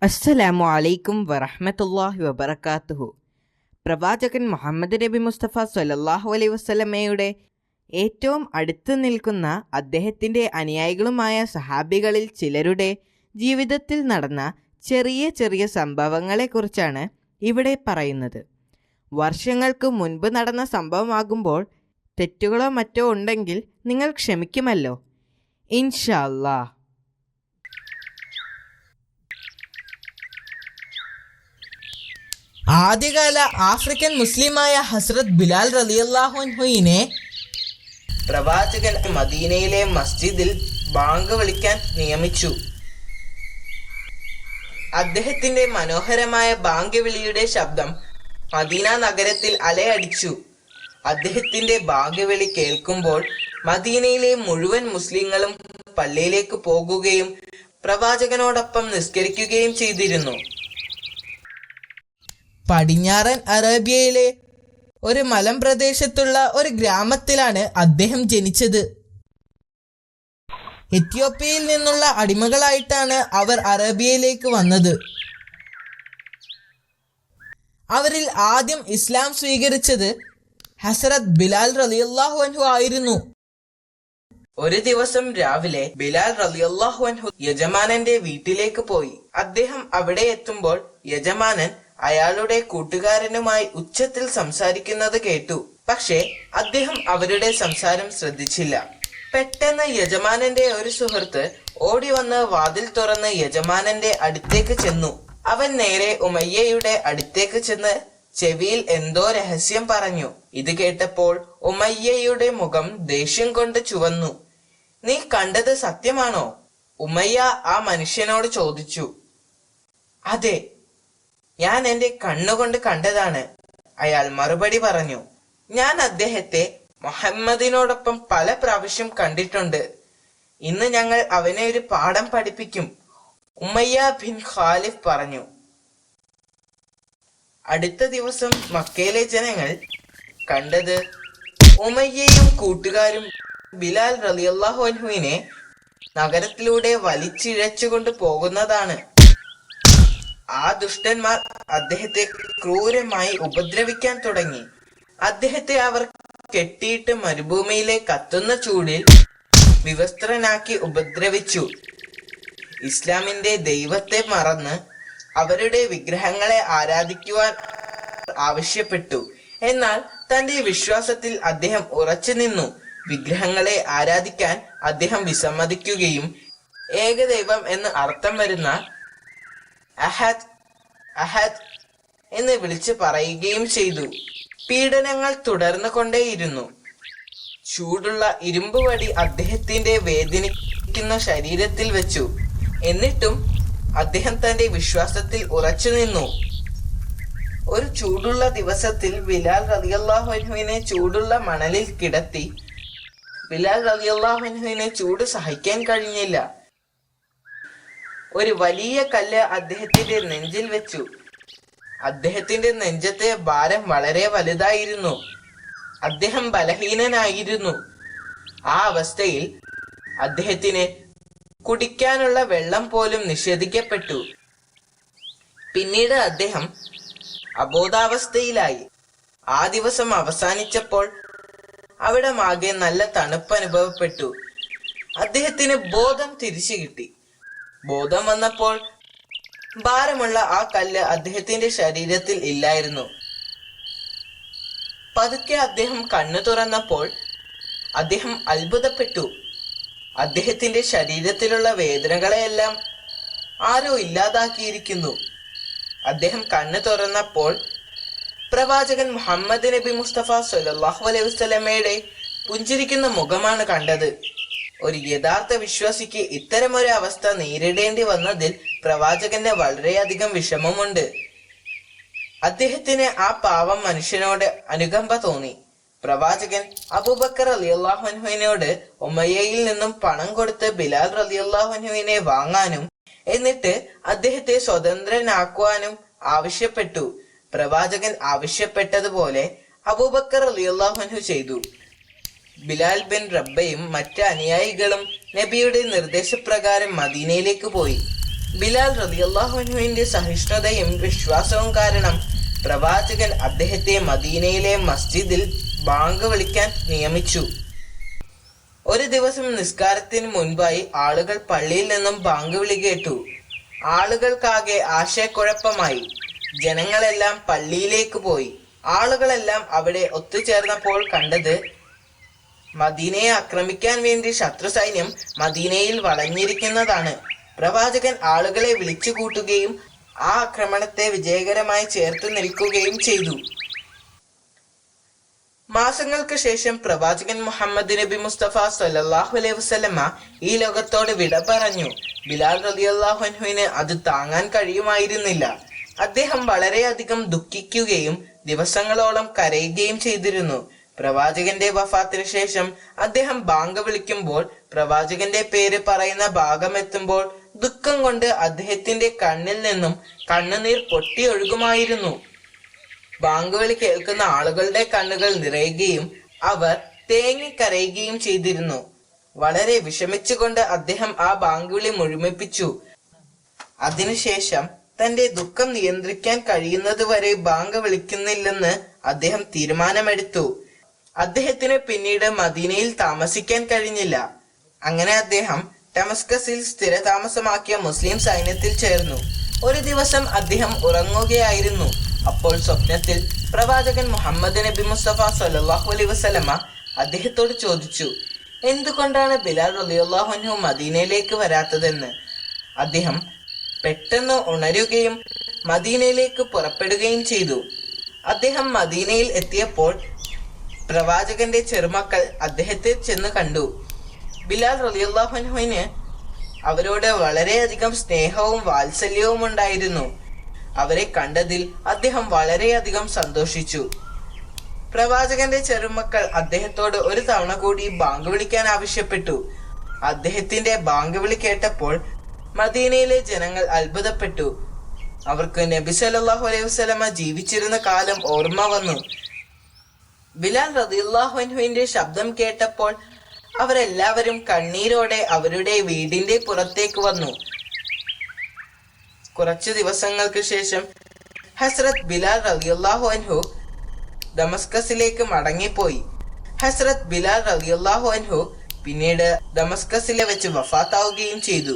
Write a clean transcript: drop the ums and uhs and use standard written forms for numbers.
അസ്സലാമു അലൈക്കും വറഹ്മത്തുള്ളാഹി വബറകാതുഹു. പ്രവാചകൻ മുഹമ്മദ് നബി മുസ്തഫ സ്വല്ലല്ലാഹു അലൈഹി വസല്ലമയുടെ ഏറ്റവും അടുത്ത് നിൽക്കുന്ന അദ്ദേഹത്തിൻ്റെ അനുയായികളുമായ സഹാബികളിൽ ചിലരുടെ ജീവിതത്തിൽ നടന്ന ചെറിയ ചെറിയ സംഭവങ്ങളെക്കുറിച്ചാണ് ഇവിടെ പറയുന്നത്. വർഷങ്ങൾക്ക് മുൻപ് നടന്ന സംഭവമാകുമ്പോൾ തെറ്റുകളോ മറ്റോ ഉണ്ടെങ്കിൽ നിങ്ങൾ ക്ഷമിക്കുമല്ലോ ഇൻഷാ അല്ലാഹ്. ആദ്യകാല ആഫ്രിക്കൻ മുസ്ലിമായ ഹസ്രത്ത് ബിലാൽ റളിയല്ലാഹു അൻഹുവിനെ പ്രവാചകൻ മദീനയിലെ മസ്ജിദിൽ ബാങ്ക് വിളിക്കാൻ നിയമിച്ചു. അദ്ദേഹത്തിന്റെ മനോഹരമായ ബാങ്ക് വിളിയുടെ ശബ്ദം മദീന നഗരത്തിൽ അലയടിച്ചു. അദ്ദേഹത്തിന്റെ ബാങ്ക് വിളി കേൾക്കുമ്പോൾ മദീനയിലെ മുഴുവൻ മുസ്ലിങ്ങളും പള്ളിയിലേക്ക് പോകുകയും പ്രവാചകനോടൊപ്പം നിസ്കരിക്കുകയും ചെയ്തിരുന്നു. പടിഞ്ഞാറൻ അറേബ്യയിലെ ഒരു മലമ്പ്രദേശത്തുള്ള ഒരു ഗ്രാമത്തിലാണ് അദ്ദേഹം ജനിച്ചത്. എത്യോപ്യയിൽ നിന്നുള്ള അടിമകളായിട്ടാണ് അവർ അറേബ്യയിലേക്ക് വന്നത്. അവരിൽ ആദ്യം ഇസ്ലാം സ്വീകരിച്ചത് ഹസ്രത്ത് ബിലാൽ റളിയല്ലാഹു അൻഹു ആയിരുന്നു. ഒരു ദിവസം രാവിലെ ബിലാൽ റളിയല്ലാഹു അൻഹു യജമാനന്റെ വീട്ടിലേക്ക് പോയി. അദ്ദേഹം അവിടെ എത്തുമ്പോൾ യജമാനൻ അയാളുടെ കൂട്ടുകാരനുമായി ഉച്ചത്തിൽ സംസാരിക്കുന്നത് കേട്ടു. പക്ഷേ അദ്ദേഹം അവരുടെ സംസാരം ശ്രദ്ധിച്ചില്ല. പെട്ടെന്ന് യജമാനന്റെ ഒരു സുഹൃത്ത് ഓടി വന്ന് വാതിൽ തുറന്ന് യജമാനന്റെ അടുത്തേക്ക് ചെന്നു. അവൻ നേരെ ഉമയ്യയുടെ അടുത്തേക്ക് ചെന്ന് ചെവിയിൽ എന്തോ രഹസ്യം പറഞ്ഞു. ഇത് കേട്ടപ്പോൾ ഉമയ്യയുടെ മുഖം ദേഷ്യം കൊണ്ട് ചുവന്നു. നീ കണ്ടത് സത്യമാണോ? ഉമയ്യ ആ മനുഷ്യനോട് ചോദിച്ചു. അതെ, ഞാൻ എന്റെ കണ്ണുകൊണ്ട് കണ്ടതാണ്, അയാൾ മറുപടി പറഞ്ഞു. ഞാൻ അദ്ദേഹത്തെ മുഹമ്മദിനോടൊപ്പം പല പ്രാവശ്യം കണ്ടിട്ടുണ്ട്. ഇന്ന് ഞങ്ങൾ അവനെ ഒരു പാഠം പഠിപ്പിക്കും, ഉമയ്യ ബിൻ ഖാലിഫ് പറഞ്ഞു. അടുത്ത ദിവസം മക്കയിലെ ജനങ്ങൾ കണ്ടത് ഉമയ്യയും കൂട്ടുകാരും ബിലാൽ റളിയല്ലാഹു അൻഹുവിനെ നഗരത്തിലൂടെ വലിച്ചിഴച്ചുകൊണ്ട് പോകുന്നതാണ്. ആ ദുഷ്ടന്മാർ അദ്ദേഹത്തെ ക്രൂരമായി ഉപദ്രവിക്കാൻ തുടങ്ങി. അദ്ദേഹത്തെ അവർ കെട്ടിയിട്ട് മരുഭൂമിയിലെ കത്തുന്ന ചൂടിൽ വിവസ്ത്രനാക്കി ഉപദ്രവിച്ചു. ഇസ്ലാമിന്റെ ദൈവത്തെ മറന്ന് അവരുടെ വിഗ്രഹങ്ങളെ ആരാധിക്കുവാൻ ആവശ്യപ്പെട്ടു. എന്നാൽ തന്റെ വിശ്വാസത്തിൽ അദ്ദേഹം ഉറച്ചു നിന്നു. വിഗ്രഹങ്ങളെ ആരാധിക്കാൻ അദ്ദേഹം വിസമ്മതിക്കുകയും ഏകദൈവം എന്ന് അർത്ഥം വരുന്ന അഹദ് അഹദ് എന്ന് വിളിച്ചു പറയുകയും ചെയ്തു. പീഡനങ്ങൾ തുടർന്നു കൊണ്ടേയിരുന്നു. ചൂടുള്ള ഇരുമ്പ് വടി അദ്ദേഹത്തിന്റെ വേദനിക്കുന്ന ശരീരത്തിൽ വെച്ചു. എന്നിട്ടും അദ്ദേഹം തന്റെ വിശ്വാസത്തിൽ ഉറച്ചു നിന്നു. ഒരു ചൂടുള്ള ദിവസത്തിൽ ബിലാൽ റളിയല്ലാഹു അൻഹുവിനെ ചൂടുള്ള മണലിൽ കിടത്തി. ബിലാൽ റളിയല്ലാഹു അൻഹുവിനെ ചൂട് സഹിക്കാൻ കഴിഞ്ഞില്ല. ഒരു വലിയ കല്ല് അദ്ദേഹത്തിന്റെ നെഞ്ചിൽ വെച്ചു. അദ്ദേഹത്തിന്റെ നെഞ്ചത്തെ ഭാരം വളരെ വലുതായിരുന്നു. അദ്ദേഹം ബലഹീനനായിരുന്നു. ആ അവസ്ഥയിൽ അദ്ദേഹത്തിന് കുടിക്കാനുള്ള വെള്ളം പോലും നിഷേധിക്കപ്പെട്ടു. പിന്നീട് അദ്ദേഹം അബോധാവസ്ഥയിലായി. ആ ദിവസം അവസാനിച്ചപ്പോൾ അവിടെ ആകെ നല്ല തണുപ്പ് അനുഭവപ്പെട്ടു. അദ്ദേഹത്തിന് ബോധം തിരിച്ചു കിട്ടി. ബോധം വന്നപ്പോൾ ഭാരമുള്ള ആ കല്ല് അദ്ദേഹത്തിന്റെ ശരീരത്തിൽ ഇല്ലായിരുന്നു. പതുക്കെ അദ്ദേഹം കണ്ണു തുറന്നപ്പോൾ അദ്ദേഹം അത്ഭുതപ്പെട്ടു. അദ്ദേഹത്തിന്റെ ശരീരത്തിലുള്ള വേദനകളെയെല്ലാം ആരോ ഇല്ലാതാക്കിയിരിക്കുന്നു. അദ്ദേഹം കണ്ണു തുറന്നപ്പോൾ പ്രവാചകൻ മുഹമ്മദ് നബി മുസ്തഫ സ്വല്ലല്ലാഹു അലൈഹി വസല്ലമയുടെ പുഞ്ചിരിക്കുന്ന മുഖമാണ് കണ്ടത്. ഒരു യഥാർത്ഥ വിശ്വാസിക്ക് ഇത്തരമൊരു അവസ്ഥ നേരിടേണ്ടി വന്നതിൽ പ്രവാചകന് വളരെയധികം വിഷമമുണ്ട്. അദ്ദേഹത്തിന് ആ പാവം മനുഷ്യനോട് അനുകമ്പ തോന്നി. പ്രവാചകൻ അബൂബക്കർ റളിയല്ലാഹു അൻഹുവിനോട് ഉമയ്യയിൽ നിന്നും പണം കൊടുത്ത് ബിലാൽ റളിയല്ലാഹു അൻഹുവിനെ വാങ്ങാനും എന്നിട്ട് അദ്ദേഹത്തെ സ്വതന്ത്രനാക്കുവാനും ആവശ്യപ്പെട്ടു. പ്രവാചകൻ ആവശ്യപ്പെട്ടതുപോലെ അബൂബക്കർ റളിയല്ലാഹു അൻഹു ചെയ്തു. ബിലാൽ ബിൻ റബ്ബയും മറ്റ് അനുയായികളും നബിയുടെ നിർദ്ദേശപ്രകാരം മദീനയിലേക്ക് പോയി. ബിലാൽ റളിയല്ലാഹു അൻഹുവിന്റെ സഹിഷ്ണുതയും വിശ്വാസവും കാരണം പ്രവാചകൻ അദ്ദേഹത്തെ മദീനയിലെ മസ്ജിദിൽ ബാങ്ക് വിളിക്കാൻ നിയമിച്ചു. ഒരു ദിവസം നിസ്കാരത്തിന് മുൻപായി ആളുകൾ പള്ളിയിൽ നിന്നും ബാങ്ക് വിളി കേട്ടു. ആളുകൾക്കാകെ ആശയക്കുഴപ്പമായി. ജനങ്ങളെല്ലാം പള്ളിയിലേക്ക് പോയി. ആളുകളെല്ലാം അവിടെ ഒത്തുചേർന്നപ്പോൾ കണ്ടത് മദീനയെ ആക്രമിക്കാൻ വേണ്ടി ശത്രു സൈന്യം മദീനയിൽ വളഞ്ഞിരിക്കുന്നതാണ്. പ്രവാചകൻ ആളുകളെ വിളിച്ചു കൂട്ടുകയും ആ ആക്രമണത്തെ വിജയകരമായി ചേർത്ത് നിൽക്കുകയും ചെയ്തു. മാസങ്ങൾക്ക് ശേഷം പ്രവാചകൻ മുഹമ്മദ് നബി മുസ്തഫ സല്ലല്ലാഹു അലൈഹി വസല്ലമ ഈ ലോകത്തോട് വിട പറഞ്ഞു. ബിലാൽ റളിയല്ലാഹു അൻഹുവിന് അത് താങ്ങാൻ കഴിയുമായിരുന്നില്ല. അദ്ദേഹം വളരെയധികം ദുഃഖിക്കുകയും ദിവസങ്ങളോളം കരയുകയും ചെയ്തിരുന്നു. പ്രവാചകന്റെ വഫാത്തിന് ശേഷം അദ്ദേഹം ബാങ്ക് വിളിക്കുമ്പോൾ പ്രവാചകന്റെ പേര് പറയുന്ന ഭാഗമെത്തുമ്പോൾ ദുഃഖം കൊണ്ട് അദ്ദേഹത്തിന്റെ കണ്ണിൽ നിന്നും കണ്ണുനീർ പൊട്ടിയൊഴുകുമായിരുന്നു. ബാങ്ക് വിളി കേൾക്കുന്ന ആളുകളുടെ കണ്ണുകൾ നിറയുകയും അവർ തേങ്ങിക്കരയുകയും ചെയ്തിരുന്നു. വളരെ വിഷമിച്ചുകൊണ്ട് അദ്ദേഹം ആ ബാങ്ക് വിളി മുഴുമിപ്പിച്ചു. അതിനുശേഷം തന്റെ ദുഃഖം നിയന്ത്രിക്കാൻ കഴിയുന്നതുവരെ ബാങ്ക് വിളിക്കുന്നില്ലെന്ന് അദ്ദേഹം തീരുമാനമെടുത്തു. അദ്ദേഹത്തിന് പിന്നീട് മദീനയിൽ താമസിക്കാൻ കഴിഞ്ഞില്ല. അങ്ങനെ അദ്ദേഹം ഡമസ്കസിൽ സ്ഥിരതാമസമാക്കിയ മുസ്ലിം സൈന്യത്തിൽ ചേർന്നു. ഒരു ദിവസം അദ്ദേഹം ഉറങ്ങുകയായിരുന്നു. അപ്പോൾ സ്വപ്നത്തിൽ പ്രവാചകൻ മുഹമ്മദ് നബി മുസ്തഫ സല്ലല്ലാഹു അലൈഹി വസല്ലമ അദ്ദേഹത്തോട് ചോദിച്ചു, എന്തുകൊണ്ടാണ് ബിലാൽ റളിയല്ലാഹു അൻഹു മദീനയിലേക്ക് വരാത്തതെന്ന്. അദ്ദേഹം പെട്ടെന്ന് ഉണരുകയും മദീനയിലേക്ക് പുറപ്പെടുകയും ചെയ്തു. അദ്ദേഹം മദീനയിൽ എത്തിയപ്പോൾ പ്രവാചകന്റെ ചെറുമക്കൾ അദ്ദേഹത്തെ ചെന്ന് കണ്ടു. ബിലാൽ റളിയല്ലാഹു അൻഹുവിന് അവരോട് വളരെയധികം സ്നേഹവും വാത്സല്യവും ഉണ്ടായിരുന്നു. അവരെ കണ്ടതിൽ അദ്ദേഹം വളരെയധികം സന്തോഷിച്ചു. പ്രവാചകന്റെ ചെറുമക്കൾ അദ്ദേഹത്തോട് ഒരു തവണ കൂടി ബാങ്ക് വിളിക്കാൻ ആവശ്യപ്പെട്ടു. അദ്ദേഹത്തിന്റെ ബാങ്ക് വിളി കേട്ടപ്പോൾ മദീനയിലെ ജനങ്ങൾ അത്ഭുതപ്പെട്ടു. അവർക്ക് നബി സല്ലല്ലാഹു അലൈഹി വസല്ലമ ജീവിച്ചിരുന്ന കാലം ഓർമ്മ വന്നു. ബിലാൽ റളിയല്ലാഹു അൻഹുവിന്റെ ശബ്ദം കേട്ടപ്പോൾ അവരെല്ലാവരും കണ്ണീരോടെ അവരുടെ വീടിന്റെ പുറത്തേക്ക് വന്നു. കുറച്ചു ദിവസങ്ങൾക്ക് ശേഷം ഹസ്രത്ത് ബിലാൽ റളിയല്ലാഹു അൻഹു ദമസ്കസിലേക്ക് മടങ്ങിപ്പോയി. ഹസ്രത്ത് ബിലാൽ റളിയല്ലാഹു അൻഹു പിന്നീട് ദമസ്കസിലെ വെച്ച് വഫാത്താവുകയും ചെയ്തു.